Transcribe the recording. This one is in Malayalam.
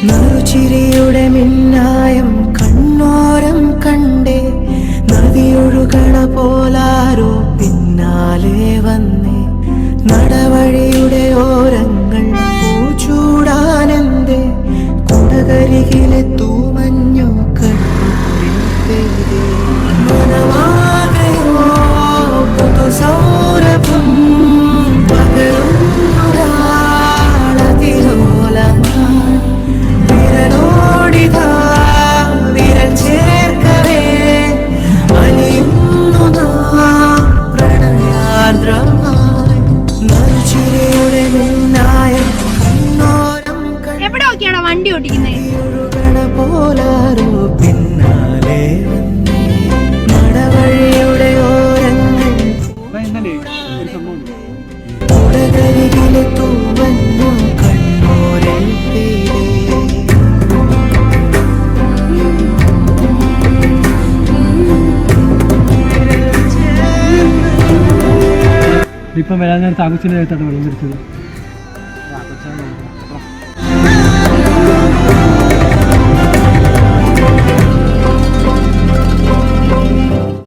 നറുചിരിയുടെ മിന്നായം കണ്ണോരം കണ്ടേ, നദിയൊഴുകണ പോലാരോ പിന്നാലെ വന്നേ. നടവഴിയുടെ ഓരങ്ങൾ പൂച്ചൂടാനെന്തേ, കുടകരികിലെ തൂമഞ്ഞു കണ്ണുപെയ്തേ. മനമാകയോ പുതുസൗരഭം പകരുന്നൊരാളതിലോലമായി, വിരലോടിതാ വിരൽ ചേർക്കവേ അലിയുന്നു നാം പ്രണയാർദ്രമായി. നറുചിരിയുടെ മിന്നായം കണ്ണോരം എവിടെയൊക്കെയാണോ വണ്ടി ഓടിക്കുന്നത് പോലാരോ പിന്നാലെ വന്നേ. നടവഴിയുടെ ഓരങ്ങൾ കുടകരികിലെ തൂവന്നു കണ്ണോരൽ പെയ്തേ. ഇപ്പം വരാൻ നേരത്തെ ആഘോഷത്തിൻ്റെ അടുത്താണ് വെള്ളം പിടിച്ചത്.